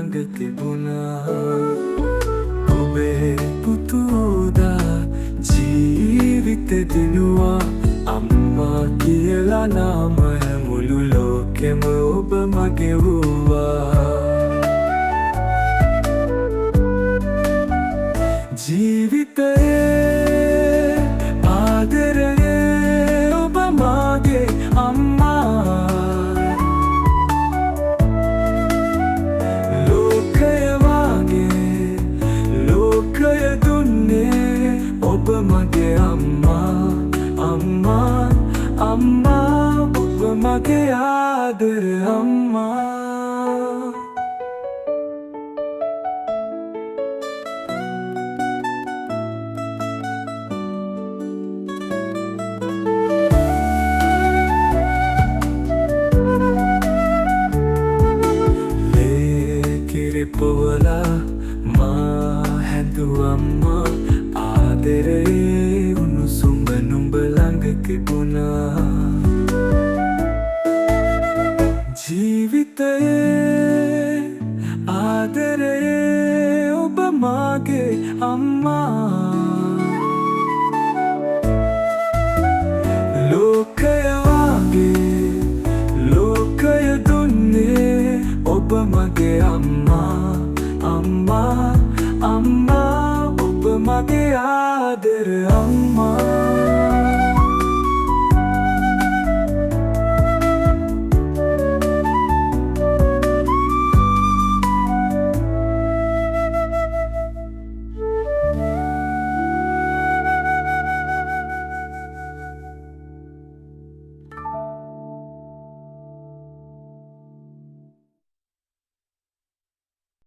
ළඟ තිබුණා ඔබේ පුතුදා ජීවිතේ දිනුවා අම්මා කියලා නාමය මුළු ලෝකෙම ඔබ මගේ වුණා ජීවිතයේ ආදරයේ ඔබ මගේ අම්මා ලෝකය වගේ ලෝකය දුන්නේ ඔබ මගේ අම්මා අම්මා අම්මා ඔබ මගේ ආදර අම්මා පොවලා මා හැඳුවම්මා ආදරේ උණුසුම නුඹ ළඟ තිබුණා ජීවිතයේ ආදරේ ඔබ මගේ අම්මා ලෝකය වගේ ලෝකය දුන්නේ ඔබ මගේ අම්මා අම්මා අම්මා ඔබ මගේ ආදර